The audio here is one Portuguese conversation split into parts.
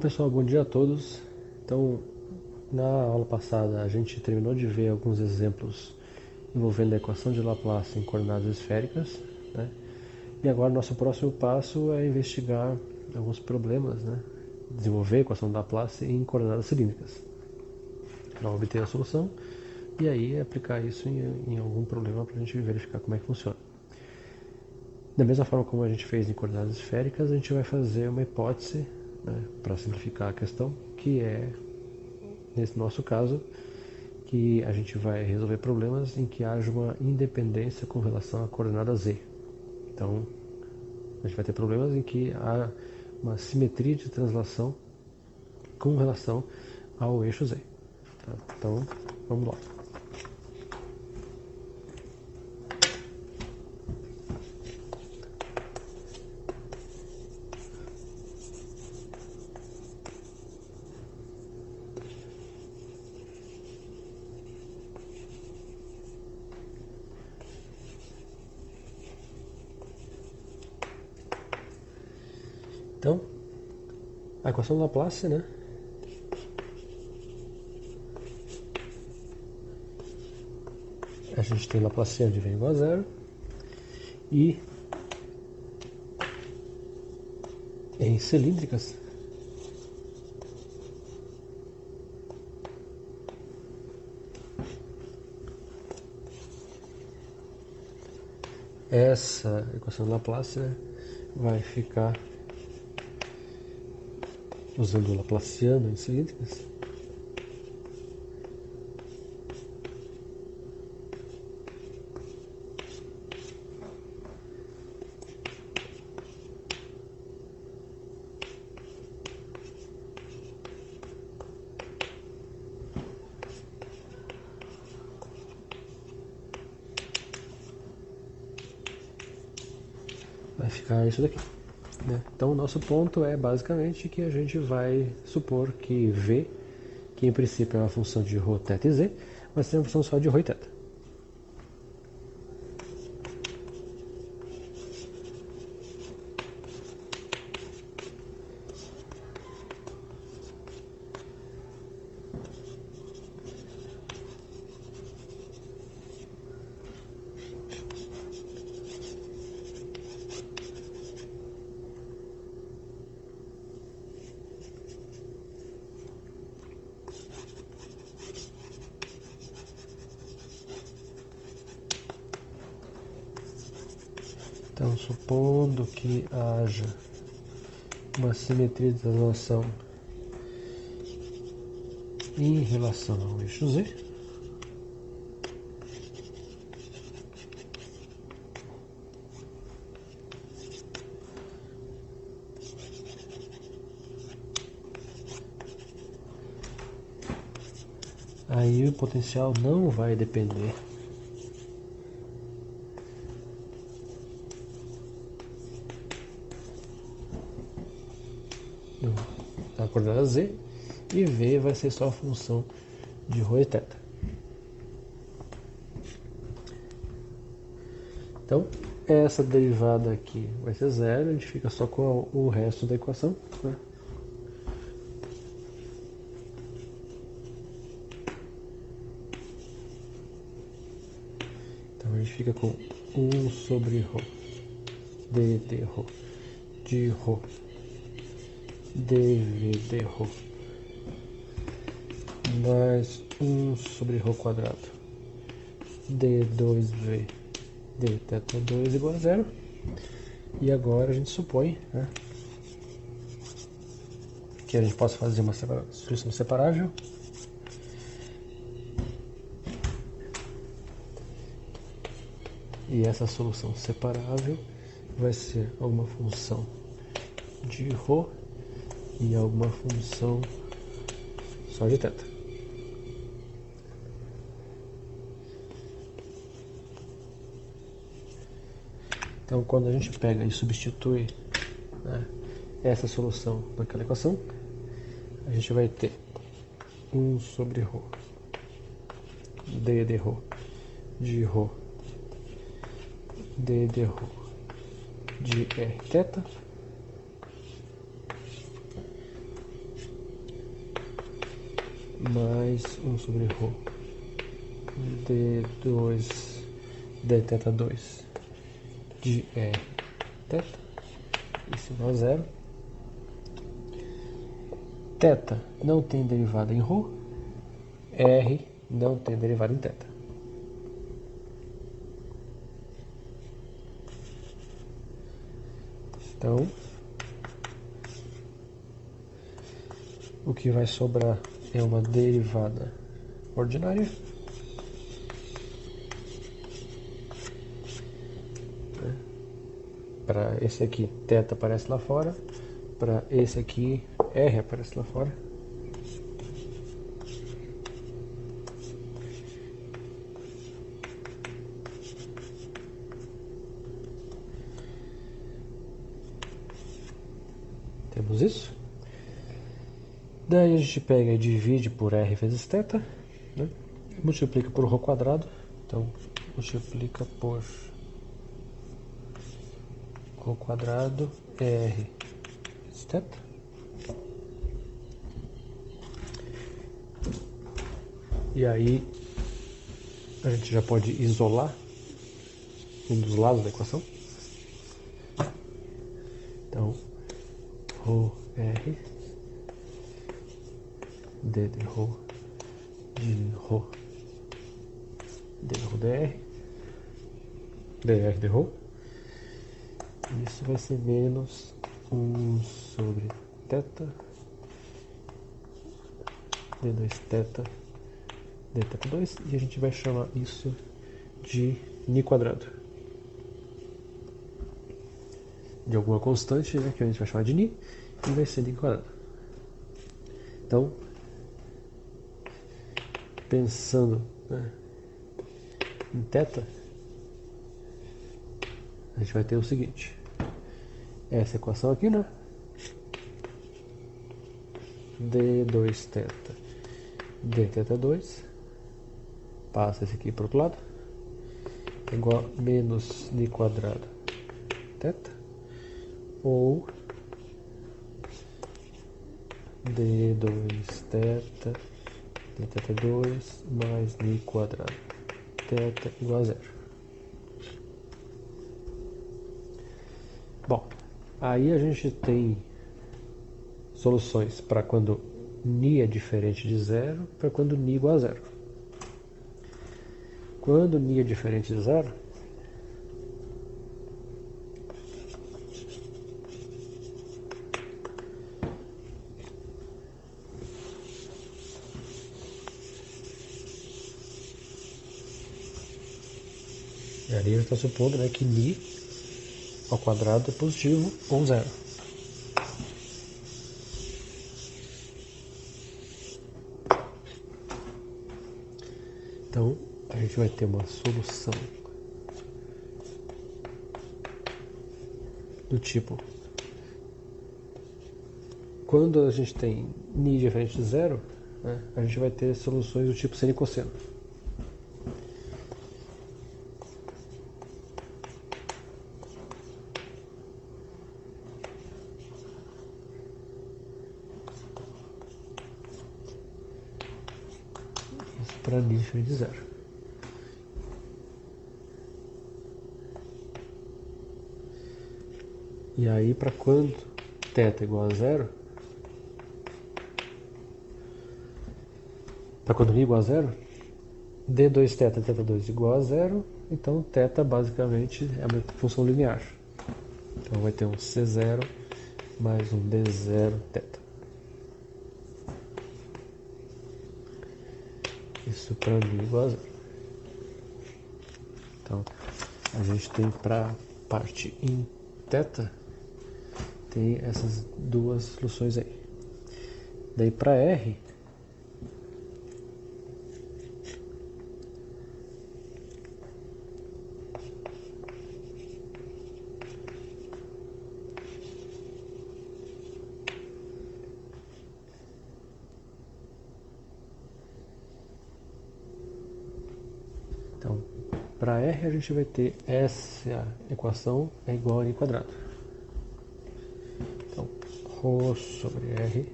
pessoal, bom dia a todos. Então, na aula passada a gente terminou de ver alguns exemplos envolvendo a equação de Laplace em coordenadas esféricas, né? E agora nosso próximo passo é investigar alguns problemas, né? Desenvolver a equação de Laplace em coordenadas cilíndricas para obter a solução e aí aplicar isso em algum problema para a gente verificar como é que funciona. Da mesma forma como a gente fez em coordenadas esféricas, a gente vai fazer uma hipótese, né, para simplificar a questão, que é, nesse nosso caso, que a gente vai resolver problemas em que haja uma independência com relação à coordenada z. Então, a gente vai ter problemas em que há uma simetria de translação com relação ao eixo z. Tá? Então, vamos lá. Então, a equação de Laplace, né? A gente tem Laplaciano de v igual a zero e em cilíndricas essa equação de Laplace, né, vai ficar usando o Laplaciano em cilíndricas. Vai ficar isso daqui, né? Então o nosso ponto é basicamente que a gente vai supor que v, que em princípio é uma função de ρ, θ e z, vai ser uma função só de ρ e θ. Então, supondo que haja uma simetria de translação em relação ao eixo z, aí o potencial não vai depender da coordenada z e v vai ser só a função de ρ e θ. Então, essa derivada aqui vai ser zero, a gente fica só com o resto da equação, né? Então a gente fica com 1 sobre ρ d ρ de ρ dv de ρ mais 1 sobre ρ quadrado d2v d θ2 igual a zero. E agora a gente supõe, né, que a gente possa fazer uma solução separável. E essa solução separável vai ser alguma função de ρ e alguma função só de θ. Então, quando a gente pega e substitui, né, essa solução naquela equação, a gente vai ter 1 sobre ρ d de ρ de ρ d de ρ de r θ mais 1 sobre ρ d2 d θ 2 de r θ, isso igual a zero. Θ não tem derivada em ρ, r não tem derivada em θ. Então, o que vai sobrar é uma derivada ordinária. Para esse aqui, θ aparece lá fora. Para esse aqui, r aparece lá fora. Temos isso. Daí a gente pega e divide por r vezes θ, né? Multiplica por ρ quadrado. Então, multiplica por ρ quadrado r vezes θ. E aí a gente já pode isolar um dos lados da equação. Então, ρr d de ρ de ρ d de ρ dr dr de ρ. Isso vai ser menos 1 sobre θ d2 θ dθ2, e a gente vai chamar isso de ni quadrado. De alguma constante, né, que a gente vai chamar de ni, e vai ser ni quadrado. Então, pensando, né, em θ, a gente vai ter o seguinte: essa equação aqui, né? d2θ dθ2, passa esse aqui para o outro lado, é igual a menos ni quadrado θ, ou d2θ dθ2 mais ni quadrado θ igual a zero. Bom, aí a gente tem soluções para quando ni é diferente de zero, para quando ni é igual a zero. Quando ni é diferente de zero, e ali a gente está supondo, né, que ni ao quadrado é positivo ou zero. Então, a gente vai ter uma solução do tipo: quando a gente tem ni diferente de zero, né, a gente vai ter soluções do tipo seno e cosseno. Isso para ni diferente de zero. E aí, para quando θ é igual a zero, para quando ni é igual a zero, d2θ dθ2 igual a zero, então θ basicamente é uma função linear. Então vai ter um c0 mais um d0 θ. Isso para ni igual a zero. Então a gente tem para parte em θ, tem essas duas soluções aí. Daí para R, então, para R a gente vai ter essa equação é igual a ni quadrado. Então, ρ sobre R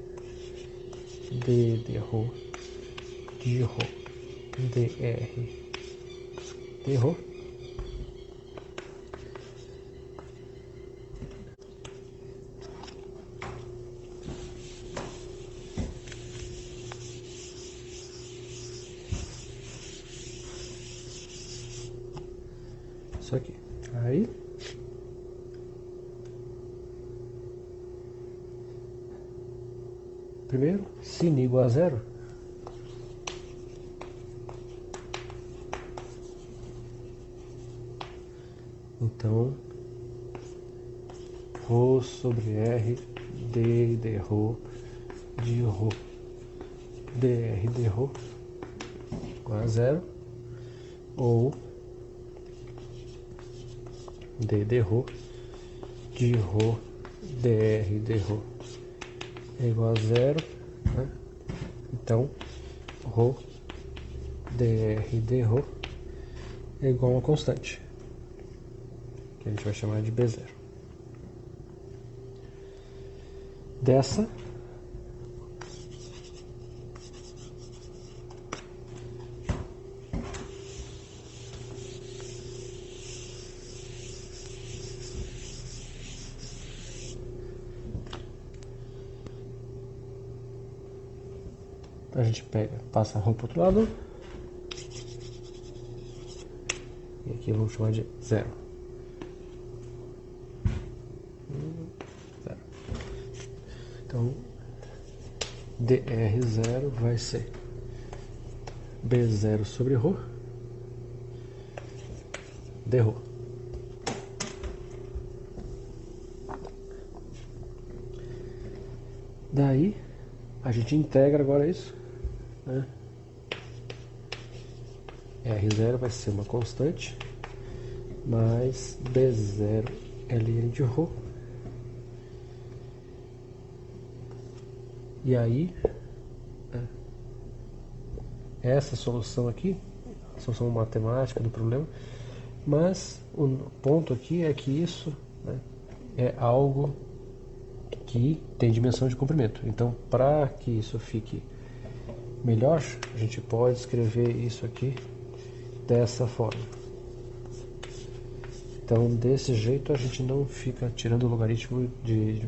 d de ρ de Rho, dr de Rho. Isso aqui. Aí primeiro, sin igual a zero, então Rho sobre R d Rho de Rho dr de Rho igual a zero, ou d Rho de Rho dr de Rho é igual a zero, né? Então Rho dr de Rho é igual a uma constante, que a gente vai chamar de B0. Dessa a gente passa a Rho para o outro lado, e aqui vamos chamar de zero. Zero. Então dr0 vai ser B0 sobre Rho de Rho. Daí a gente integra agora isso, né? R0 vai ser uma constante mais B0 ln de Rho. E aí essa solução aqui, a solução matemática do problema, mas o ponto aqui é que isso, né, é algo que tem dimensão de comprimento. Então, para que isso fique melhor, a gente pode escrever isso aqui dessa forma. Então, desse jeito, a gente não fica tirando o logaritmo de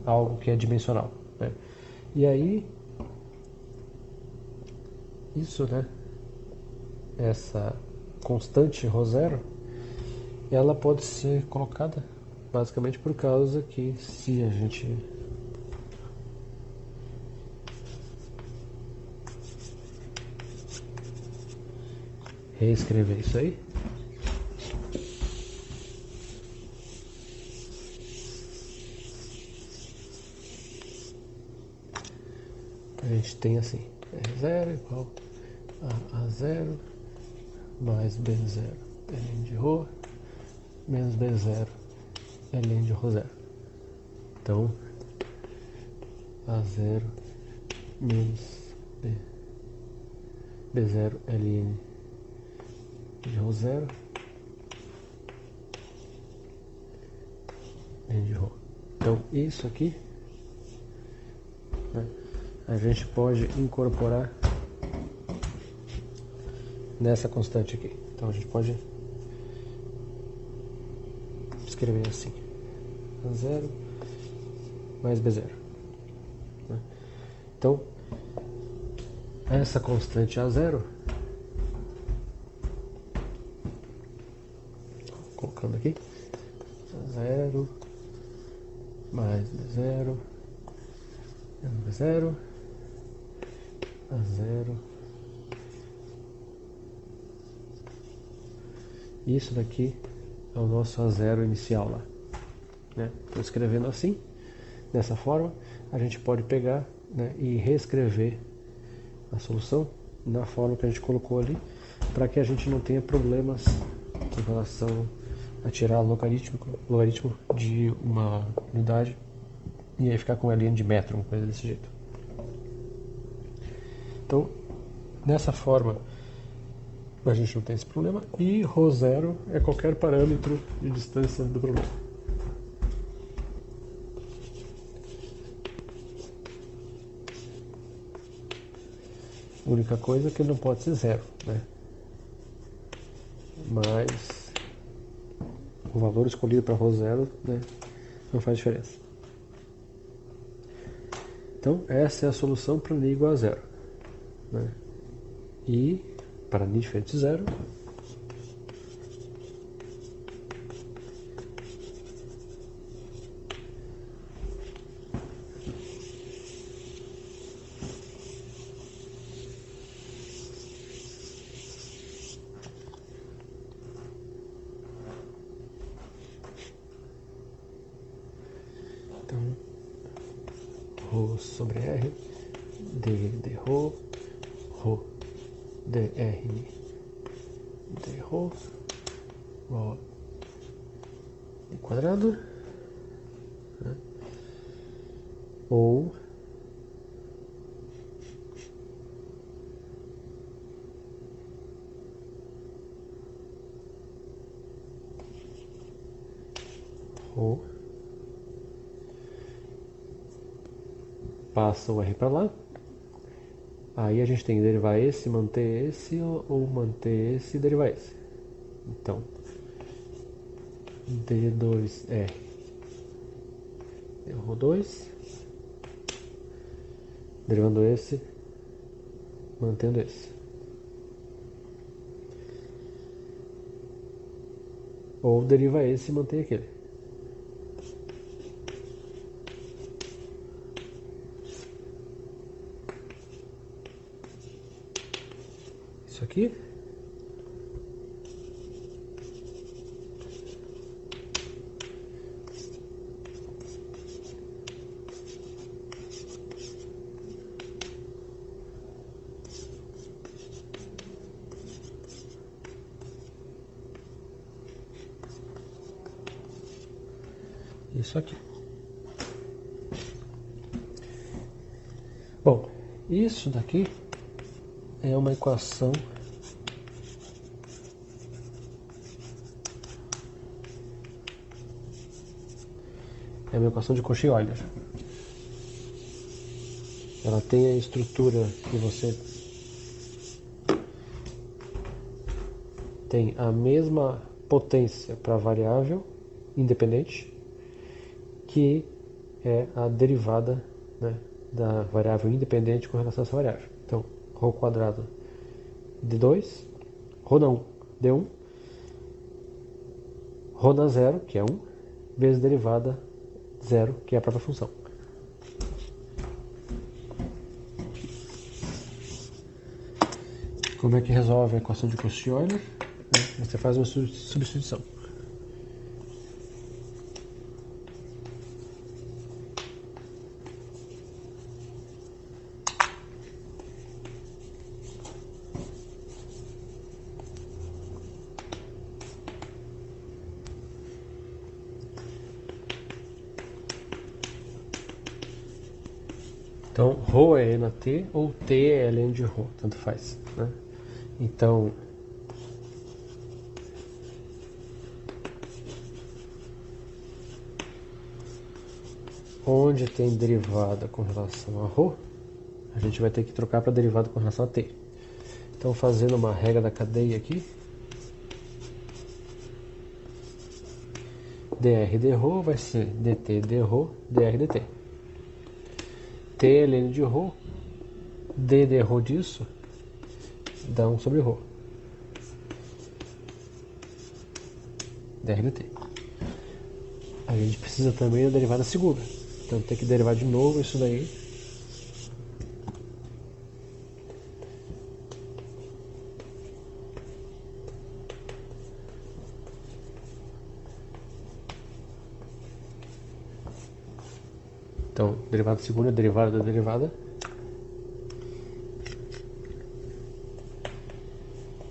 algo que é dimensional, né? E aí, isso, né, essa constante ρ0, ela pode ser colocada basicamente por causa que se a gente reescrever isso aí, a gente tem assim, R0 igual a A0 mais B0 ln de Rho menos B0 ln de Rho0. Então, A0 menos B0 ln de Rho0 ln de Rho. Então, isso aqui, né, a gente pode incorporar nessa constante aqui. Então a gente pode escrever assim: A0 mais B0. Né? Então, essa constante A0, colocando aqui, A0 mais B0 menos B0, A0. Isso daqui é o nosso A0 inicial lá, né? Estou escrevendo assim, dessa forma, a gente pode pegar, né, e reescrever a solução na forma que a gente colocou ali, para que a gente não tenha problemas em relação a tirar logaritmo de uma unidade e aí ficar com ln de metro, uma coisa desse jeito. Então, dessa forma, a gente não tem esse problema, e ρ0 é qualquer parâmetro de distância do problema. A única coisa é que ele não pode ser zero, né? Mas o valor escolhido para ρ zero, né, não faz diferença. Então essa é a solução para n igual a zero, né? E para n diferente de zero, então ρ sobre r de ρ, ρ dr de ρ igual a r quadrado, né? Ou ρ passa o r para lá. Aí a gente tem que derivar esse, manter esse, ou manter esse e derivar esse. Então, d2r derrou 2, derivando esse, mantendo esse. Ou deriva esse e mantém aquele. Isso aqui. Isso aqui. Bom, isso daqui é uma equação de Cauchy-Euler. Ela tem a estrutura que você tem a mesma potência para a variável independente, que é a derivada, né, da variável independente com relação a essa variável. Então, ρ quadrado de 2, ρ não, de 1, ρ na 0, que é 1, vezes derivada 0, que é a própria função. Como é que resolve a equação de Cauchy-Euler? Você faz uma substituição. Então, ρ é E na T ou T é ln de ρ, tanto faz, né? Então, onde tem derivada com relação a ρ, a gente vai ter que trocar para derivada com relação a T. Então, fazendo uma regra da cadeia aqui, dr dρ vai ser dt dρ, dr dt. T é ln de ρ, d dρ disso dá 1 sobre ρ. Dr dt. A gente precisa também da derivada segunda. Então tem que derivar de novo isso daí. Então, derivada segunda é derivada da derivada.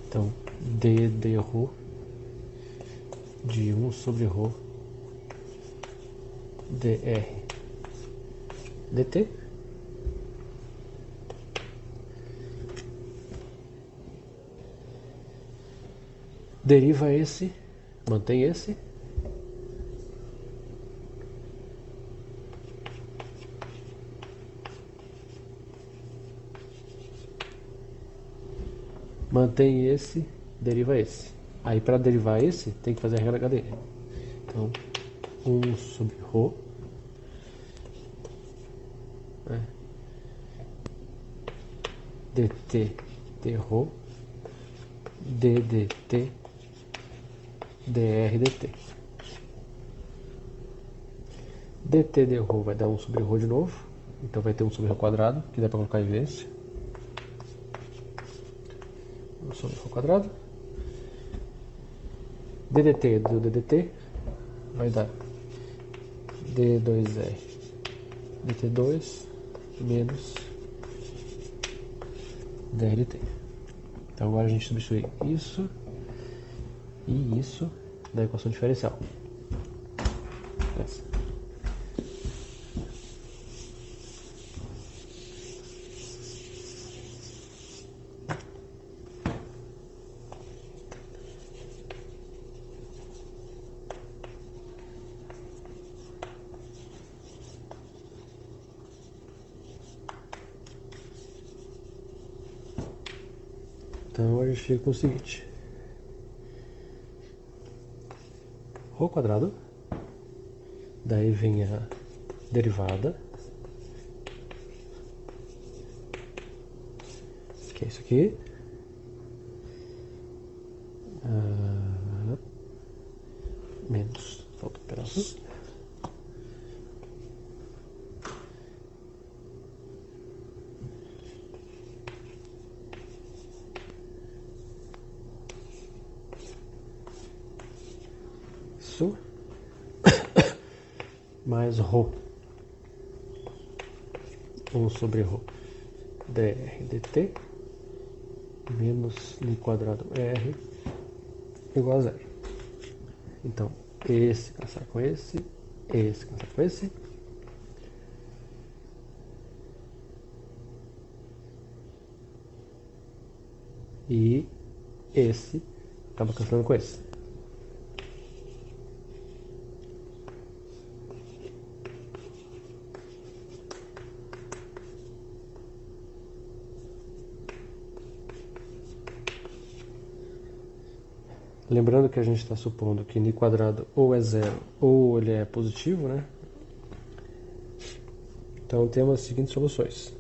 Então, d dρ de 1 sobre ρ dr dt. Deriva esse, mantém esse. mantém esse, deriva esse. Aí para derivar esse, tem que fazer a regra HDE. Então, 1 sobre ρ, né, dt dρ, ddt dr dt. dt dρ vai dar 1 sobre ρ de novo, então vai ter 1 sobre ρ quadrado, que dá para colocar em evidência. 1 sobre ρ quadrado. ddt do ddt vai dar d2r dt2 menos dr dt. Então agora a gente substitui isso e isso da equação diferencial. Essa. Então a gente fica com o seguinte: ρ quadrado, daí vem a derivada, que é isso aqui, menos, falta um pedaço, isso, mais ρ, 1 sobre ρ, dr dt, menos li quadrado r igual a zero. Então, esse caçar com esse caçar com esse. E esse acaba cancelando com esse. Lembrando que a gente está supondo que n quadrado ou é zero ou ele é positivo, né? Então temos as seguintes soluções.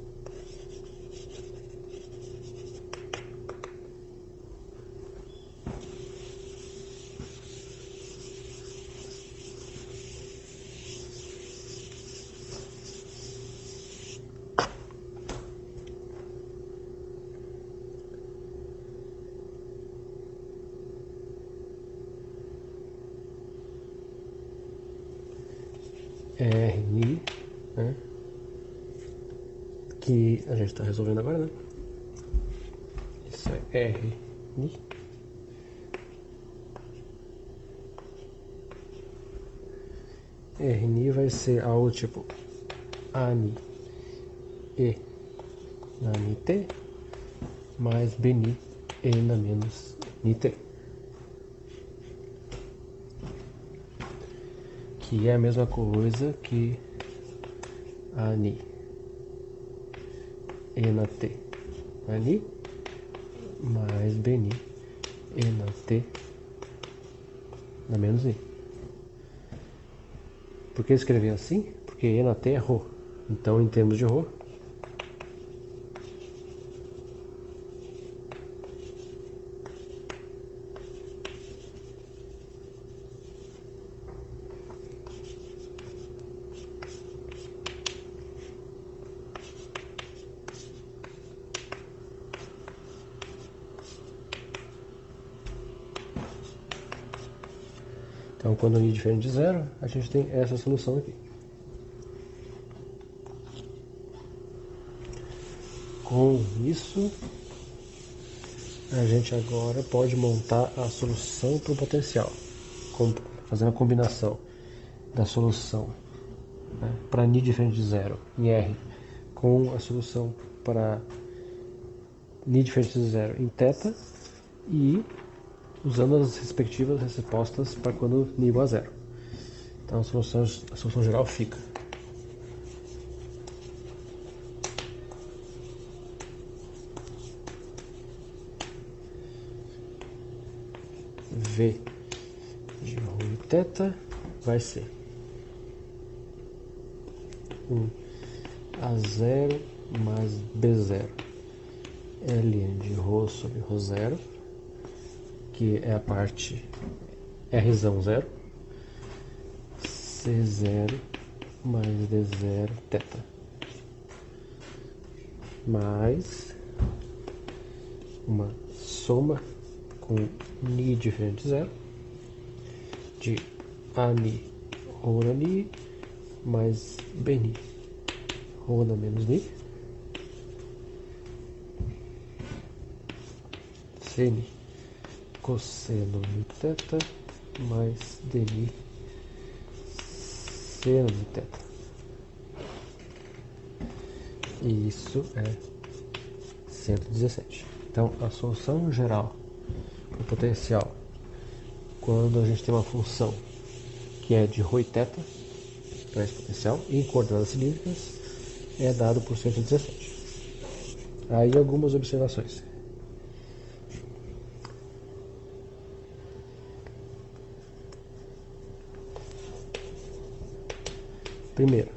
Rni, né? Que a gente está resolvendo agora, né? Isso é Rni. Rni vai ser algo tipo Ani e na Nit mais Bni e na menos Nit. Que é a mesma coisa que Ani e na T. Ani mais Bni e na T na menos I. Por que escrever assim? Porque E na T é ρ. Então, em termos de ρ, então, quando I é diferente de zero, a gente tem essa solução aqui. Com isso, a gente agora pode montar a solução para o potencial, fazendo a combinação da solução, né, para Ni diferente de zero em R com a solução para Ni diferente de zero em θ e usando as respectivas respostas para quando Ni igual a zero. Então a solução geral fica V de ρ θ vai ser 1A0 mais B0 L de ρ sobre ρ0, que é a parte R0, C0 mais D0 θ, mais uma soma com ni diferente de zero de ani rho na ni mais bni rho na menos ni seni cosseno de θ mais dni seno de θ. E isso é 117. Então, a solução geral do potencial, quando a gente tem uma função que é de ρ e θ, para esse potencial, em coordenadas cilíndricas, é dado por 117. Aí algumas observações. Primeiro,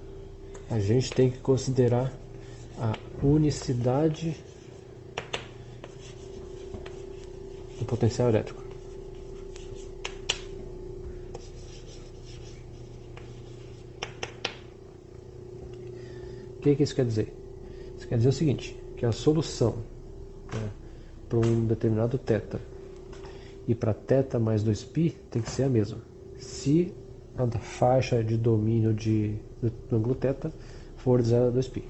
a gente tem que considerar a unicidade do potencial elétrico. O que isso quer dizer? Isso quer dizer o seguinte, que a solução, né, para um determinado θ e para θ mais 2π tem que ser a mesma. Se a faixa de domínio do ângulo θ for de 0 a 2π.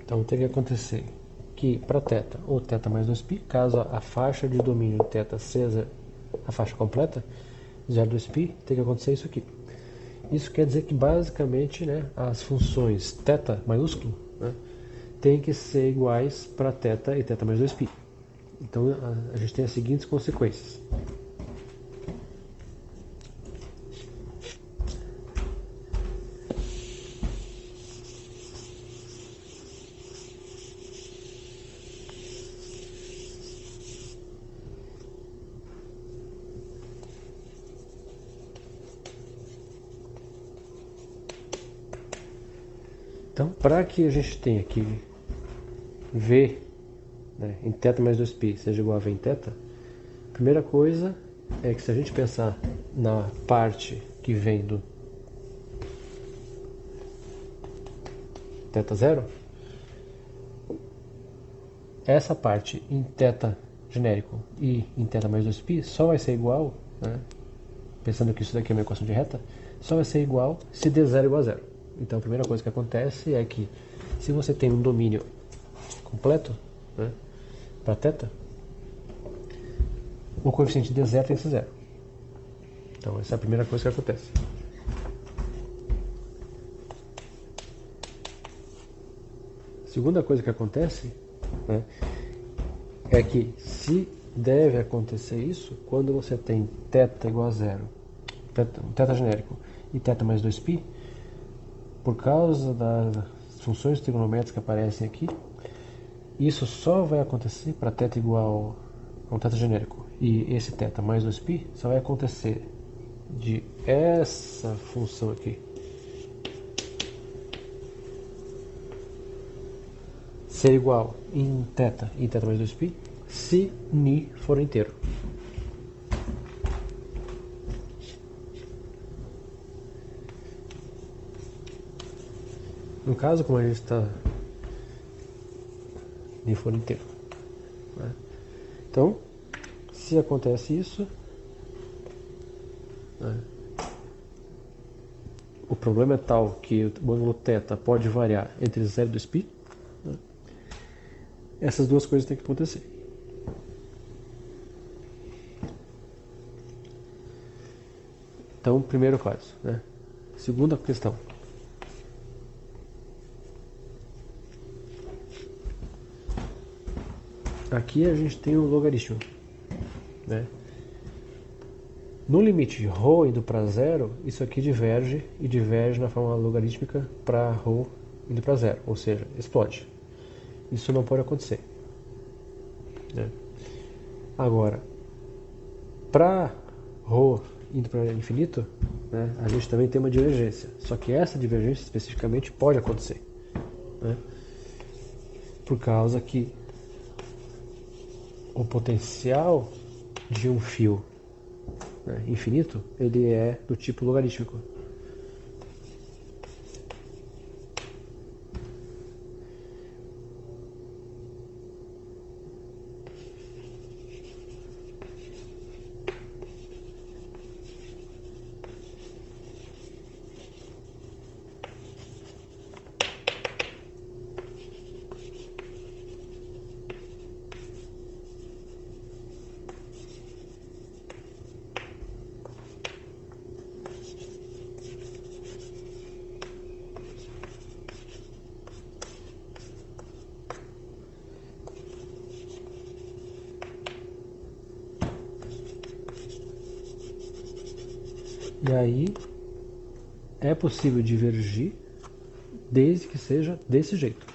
Então teria que acontecer que para θ ou θ mais 2π, caso a faixa de domínio θ seja a faixa completa, 0 a 2π, tem que acontecer isso aqui. Isso quer dizer que basicamente, né, as funções θ maiúsculo, né, tem que ser iguais para θ e θ mais 2π. Então a gente tem as seguintes consequências. Então, para que a gente tenha que V, né, em θ mais 2π seja igual a V em θ, a primeira coisa é que se a gente pensar na parte que vem do θ0, essa parte em θ genérico e em θ mais 2π só vai ser igual, né, pensando que isso daqui é uma equação de reta, só vai ser igual se D0 é igual a zero. Então a primeira coisa que acontece é que se você tem um domínio completo, né, para θ, o coeficiente de D0 tem que ser zero. Então essa é a primeira coisa que acontece. A segunda coisa que acontece, né, é que se deve acontecer isso quando você tem θ igual a zero, θ genérico e θ mais 2π, por causa das funções trigonométricas que aparecem aqui, isso só vai acontecer para θ igual a um θ genérico e esse θ mais 2π só vai acontecer de essa função aqui ser igual em θ e θ mais 2π se ni for inteiro. No caso, como a gente está ni for inteiro, né? Então, se acontece isso, né, o problema é tal que o ângulo θ pode variar entre 0 e 2π, né? Essas duas coisas têm que acontecer. Então, primeiro caso, né, Segunda questão. Aqui a gente tem o logaritmo, né? No limite de ρ indo para zero, isso aqui diverge e diverge na forma logarítmica para ρ indo para zero, ou seja, explode. Isso não pode acontecer, né? Agora, para ρ indo para infinito, né, a gente também tem uma divergência. Só que essa divergência especificamente pode acontecer, né? Por causa que o potencial de um fio, né, infinito, ele é do tipo logarítmico. E aí é possível divergir desde que seja desse jeito.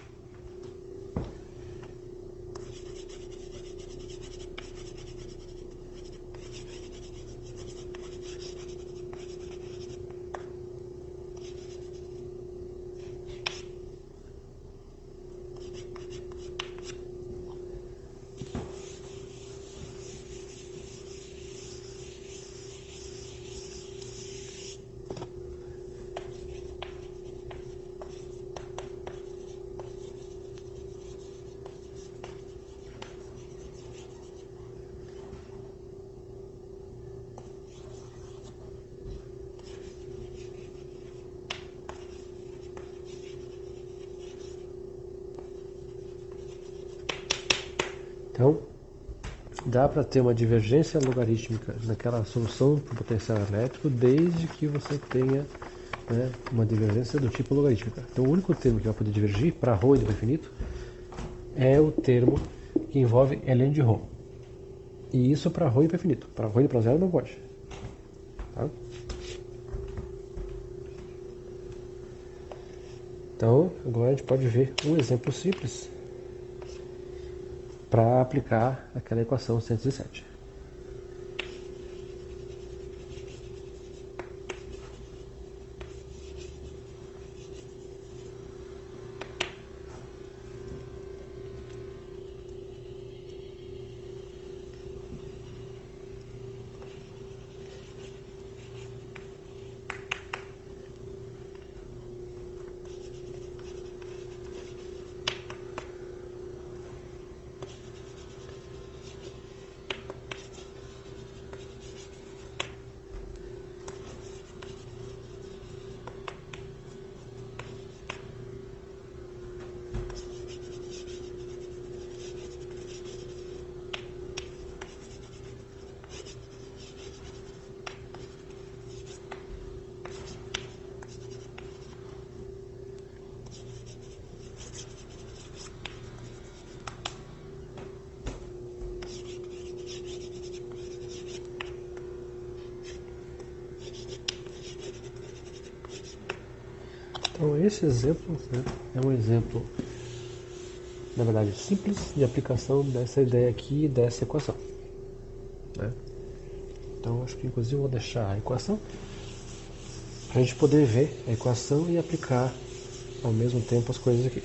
Então, dá para ter uma divergência logarítmica naquela solução para o potencial elétrico desde que você tenha, né, uma divergência do tipo logarítmica. Então, o único termo que vai poder divergir para ρ indo para infinito é o termo que envolve ln de ρ. E isso para ρ indo para infinito. Para ρ indo para zero não pode. Tá? Então, agora a gente pode ver um exemplo simples para aplicar aquela equação 107. Então esse exemplo, né, é um exemplo, na verdade, simples de aplicação dessa ideia aqui, dessa equação, né? Então acho que inclusive eu vou deixar a equação para a gente poder ver a equação e aplicar ao mesmo tempo as coisas aqui.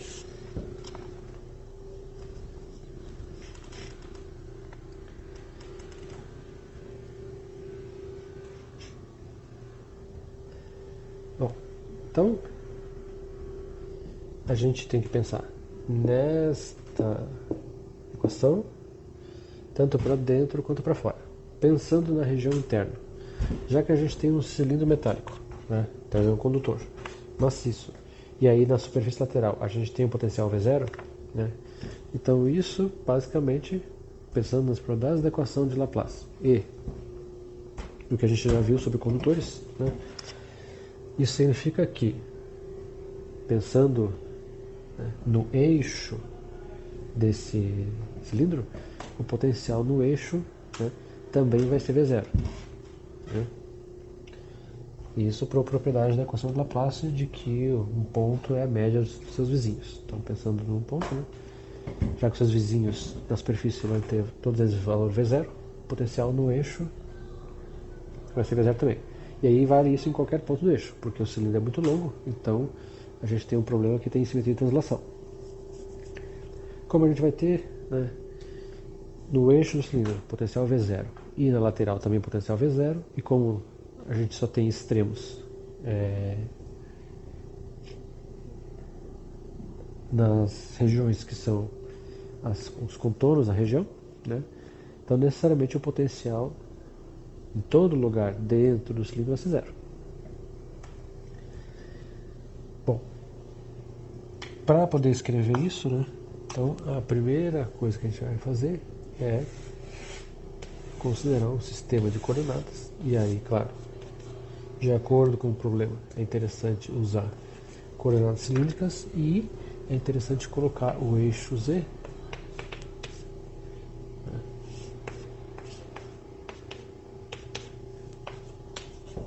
Bom, então a gente tem que pensar nesta equação tanto para dentro quanto para fora, pensando na região interna, já que a gente tem um cilindro metálico, né? Então é um condutor maciço, e aí na superfície lateral a gente tem o potencial V0, né? Então isso basicamente pensando nas propriedades da equação de Laplace e do que a gente já viu sobre condutores, né? Isso significa que, pensando, né, no eixo desse cilindro, o potencial no eixo, né, também vai ser V0. Né? Isso por propriedade da equação de Laplace de que um ponto é a média dos seus vizinhos. Então, pensando num ponto, né, já que seus vizinhos na superfície vão ter todos eles valor V0, o potencial no eixo vai ser V0 também. E aí vale isso em qualquer ponto do eixo, porque o cilindro é muito longo, então a gente tem um problema que tem simetria de translação. Como a gente vai ter, né, no eixo do cilindro potencial V0 e na lateral também potencial V0, e como a gente só tem extremos nas regiões que são os contornos da região, né? Então necessariamente o potencial em todo lugar dentro do cilindro vai ser zero. Bom, para poder escrever isso, né? Então a primeira coisa que a gente vai fazer é considerar um sistema de coordenadas. E aí, claro, de acordo com o problema, é interessante usar coordenadas cilíndricas e é interessante colocar o eixo Z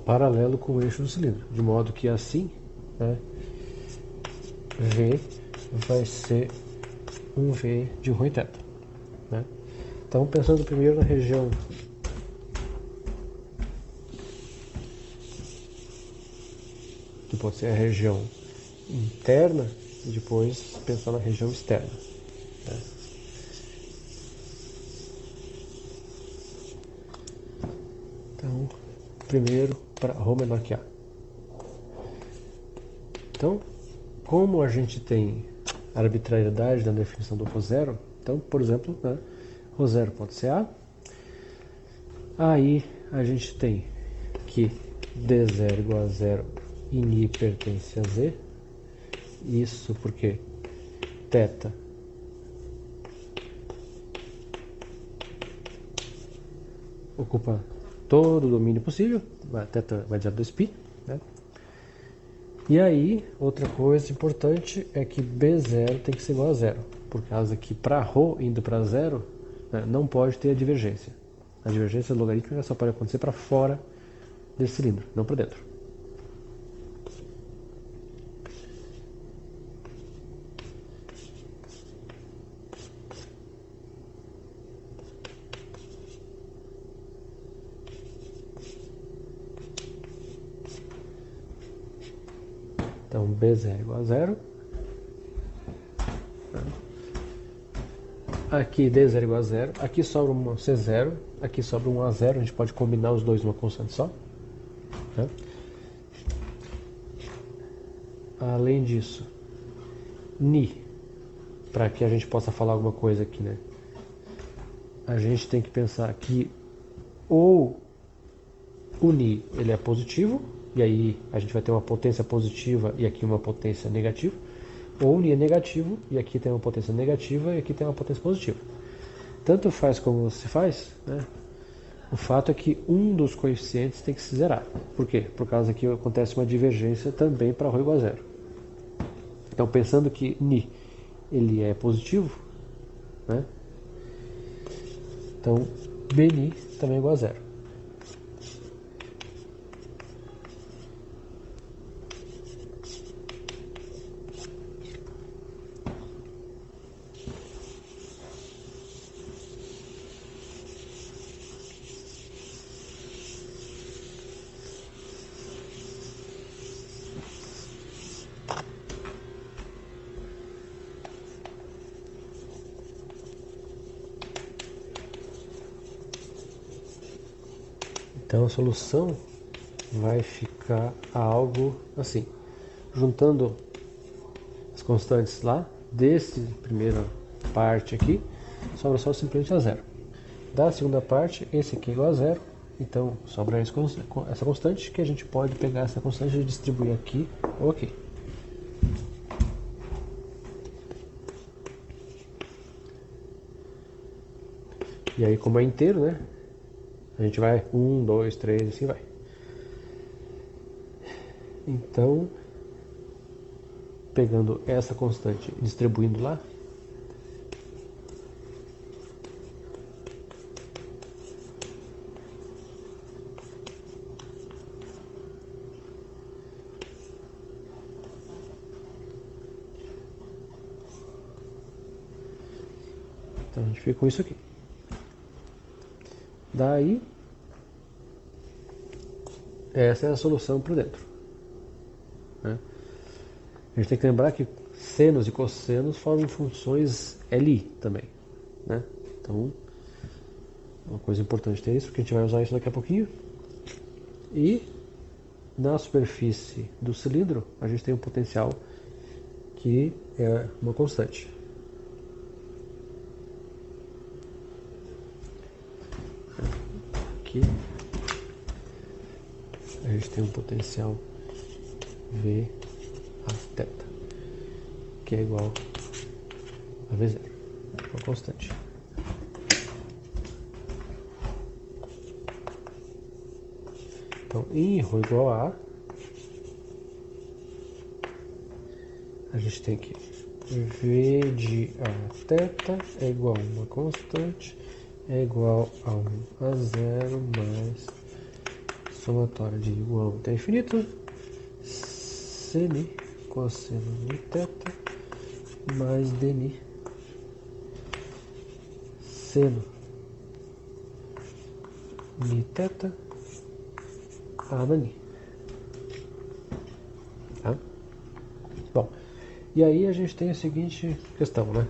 paralelo com o eixo do cilindro, de modo que assim, né, V vai ser um V de ρ em θ. Né? Então, pensando primeiro na região que pode ser a região interna e depois pensar na região externa. Né? Então, primeiro para ρ menor que A. Então, como a gente tem arbitrariedade na definição do ρ0, então, por exemplo, né, ρ0 pode ser A. Aí a gente tem que D0 igual a 0 e Ni pertence a Z. Isso porque θ ocupa todo o domínio possível, θ vai dizer 2π, né? E aí, outra coisa importante é que B0 tem que ser igual a zero, por causa que para ρ indo para zero, né, não pode ter a divergência. A divergência logarítmica só pode acontecer para fora desse cilindro, não para dentro. Então, B0 igual a zero. Aqui D0 igual a zero. Aqui sobra um C0. Aqui sobra um A0. A gente pode combinar os dois numa constante só. Né? Além disso, Ni, para que a gente possa falar alguma coisa aqui, né? A gente tem que pensar que ou o Ni ele é positivo, e aí a gente vai ter uma potência positiva e aqui uma potência negativa, ou o Ni é negativo, e aqui tem uma potência negativa e aqui tem uma potência positiva. Tanto faz como se faz, né? O fato é que um dos coeficientes tem que se zerar. Por quê? Por causa que acontece uma divergência também para ρ igual a zero. Então, pensando que Ni ele é positivo, né? Então Bni também é igual a zero. Então a solução vai ficar algo assim. Juntando as constantes lá, desse primeira parte aqui, sobra só simplesmente a zero. Da segunda parte, esse aqui é igual a zero, então sobra essa constante, que a gente pode pegar essa constante e distribuir aqui ou aqui. E aí, como é inteiro, né? A gente vai 1, 2, 3, assim vai. Então, pegando essa constante e distribuindo lá, então a gente fica com isso aqui. Daí, essa é a solução por dentro, né? A gente tem que lembrar que senos e cossenos formam funções Li também, né? Então, uma coisa importante ter isso, porque a gente vai usar isso daqui a pouquinho. E na superfície do cilindro, a gente tem um potencial que é uma constante. Aqui a gente tem um potencial V a θ, que é igual a V0, uma constante. Então, em ρ igual a gente tem que V de a θ é igual a uma constante, é igual a 1 a 0 mais somatória de 1 a 1 até infinito, seni cosseno de θ mais dni seno de θ a nani. Tá? Bom, e aí a gente tem a seguinte questão, né?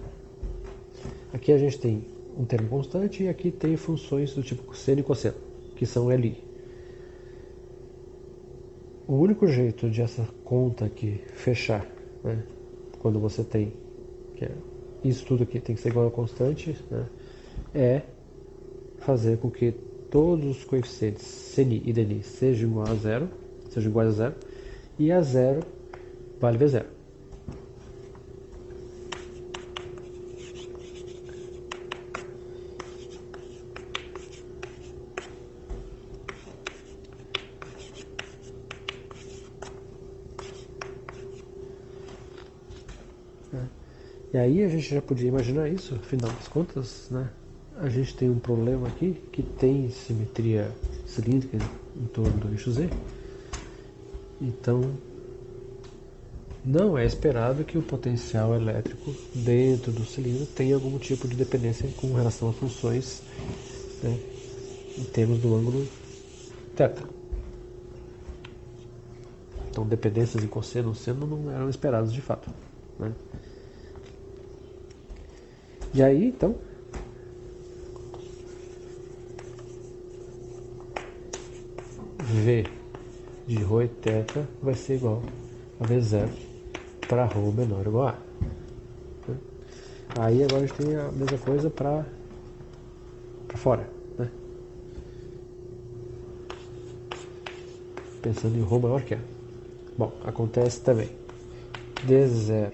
Aqui a gente tem um termo constante e aqui tem funções do tipo seno e cosseno, que são Li. O único jeito de essa conta aqui fechar, né, quando você tem que isso tudo aqui tem que ser igual a constante, né, é fazer com que todos os coeficientes seni e dni sejam iguais a zero, e a zero vale V0. E aí a gente já podia imaginar isso, afinal das contas, né? A gente tem um problema aqui que tem simetria cilíndrica em torno do eixo Z. Então, não é esperado que o potencial elétrico dentro do cilindro tenha algum tipo de dependência com relação a funções, né, em termos do ângulo θ. Então, dependências em cosseno e seno não eram esperadas de fato, né? E aí, então, V de ρ e θ vai ser igual a V0 para ρ menor ou igual a. Aí agora a gente tem a mesma coisa para fora, né? Pensando em ρ maior que A. Bom, acontece também D0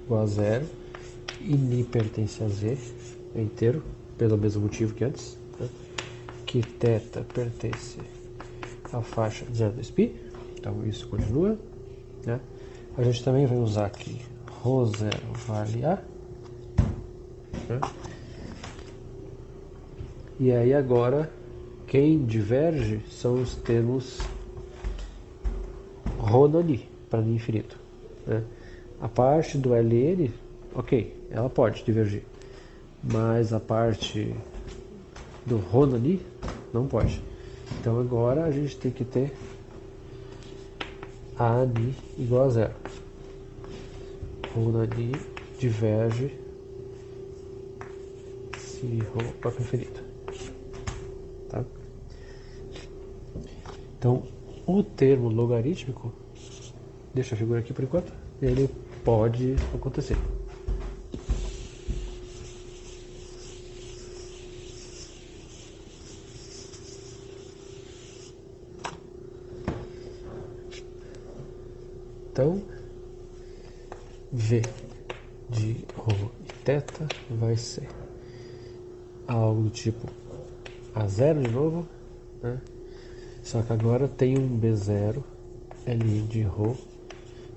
igual a 0 e ni pertence a Z, é inteiro, pelo mesmo motivo que antes, né? Que θ pertence à faixa 0,2π, então isso continua, né? A gente também vai usar aqui ρ0 vale A, né? E aí agora quem diverge são os termos ρ no ni, para ni infinito, né? A parte do Ln, ok, ela pode divergir, mas a parte do ρ no ni não pode. Então agora a gente tem que ter a ni igual a 0. ρ no ni diverge se ρ vai para o infinito. Tá? Então, o termo logarítmico, deixa a figura aqui por enquanto, ele pode acontecer. Então, V de ρ e θ vai ser algo do tipo A0 de novo, né? Só que agora tem um B0 Li de Rho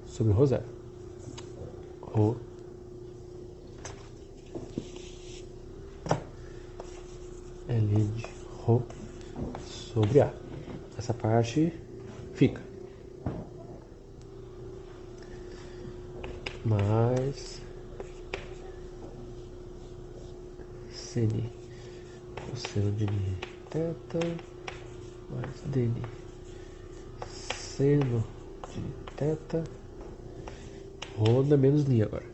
sobre Rho0. Rho Li de Rho sobre A. Essa parte fica. Mais Sn cosseno de θ mais dn seno de θ roda menos Ni agora.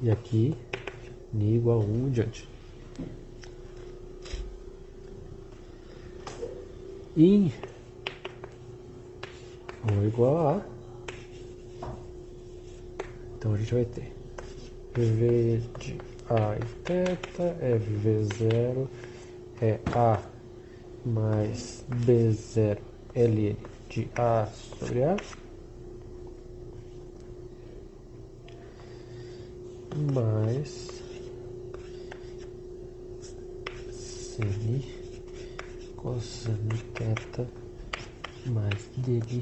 E aqui Ni igual a 1 em diante. Em Rho igual a A, então a gente vai ter V de A em θ é V0 é A mais B0 Ln de A sobre A mais Sn cosseno de θ mais dn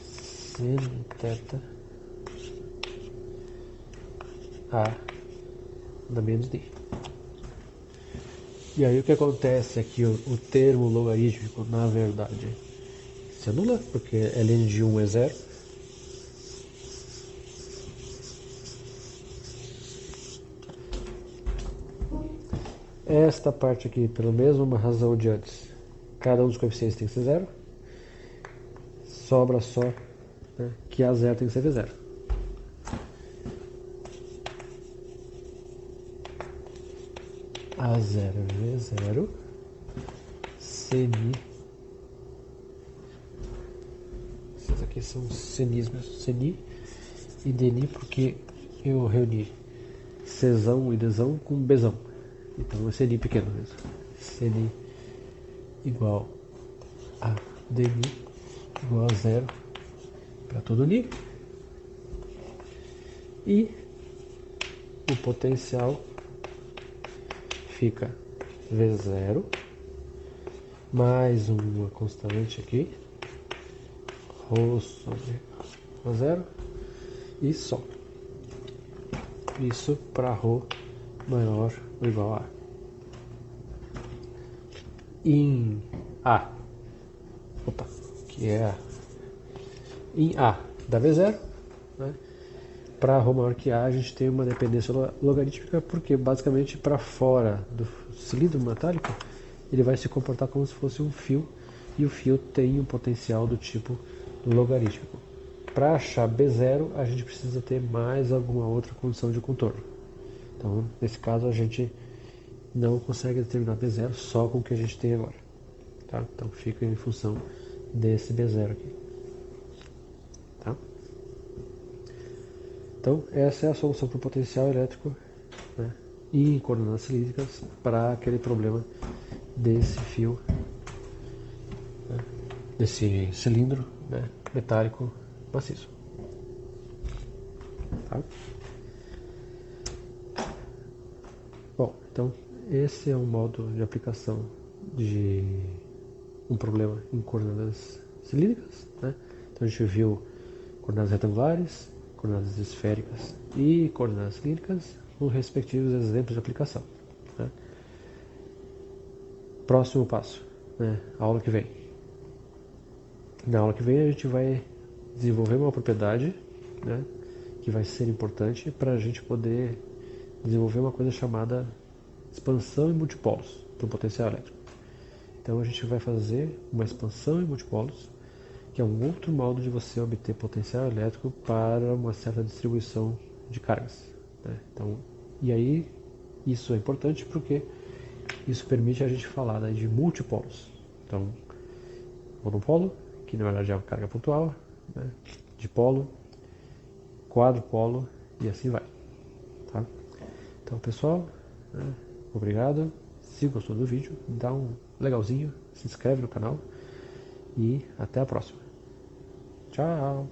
seno de θ A da menos D. E aí o que acontece é que o termo logarítmico, na verdade, se anula, porque ln de 1 é 0. Esta parte aqui, pela mesma razão de antes, cada um dos coeficientes tem que ser 0. Sobra só, né, que A0 tem que ser V0. A0 é V0, Sn, esses aqui são senismos, Sni e Dni, porque eu reuni Czão e Dzão com Bzão, então é Sni pequeno mesmo. Sni igual a Dni igual a 0 para todo Ni, e o potencial fica V0 mais uma constante aqui, Rho sobre Rho0 e só. Isso para Rho maior ou igual a A. Em A, que é A. Em A dá V0, né? Para Rho maior que A, a gente tem uma dependência logarítmica, porque basicamente para fora do cilindro metálico ele vai se comportar como se fosse um fio, e o fio tem um potencial do tipo logarítmico. Para achar B0, a gente precisa ter mais alguma outra condição de contorno. Então, nesse caso, a gente não consegue determinar B0 só com o que a gente tem agora. Tá? Então, fica em função desse B0 aqui. Tá? Então, essa é a solução para o potencial elétrico, né, em coordenadas cilíndricas para aquele problema desse fio, né, desse cilindro, né, metálico maciço. Tá? Bom, então esse é um modo de aplicação de um problema em coordenadas cilíndricas, né? Então a gente viu coordenadas retangulares, coordenadas esféricas e coordenadas cilíndricas, os respectivos exemplos de aplicação. Né? Próximo passo, né? Aula que vem. Na aula que vem a gente vai desenvolver uma propriedade, né, que vai ser importante para a gente poder desenvolver uma coisa chamada expansão em multipolos para o potencial elétrico. Então a gente vai fazer uma expansão em multipolos, que é um outro modo de você obter potencial elétrico para uma certa distribuição de cargas. Né? Então, e aí isso é importante porque isso permite a gente falar, né, de multipolos. Então, monopolo, que na verdade é uma carga pontual, né, dipolo, quadrupolo e assim vai. Tá? Então, pessoal, né, obrigado. Se gostou do vídeo, dá um legalzinho, se inscreve no canal e até a próxima. Tchau!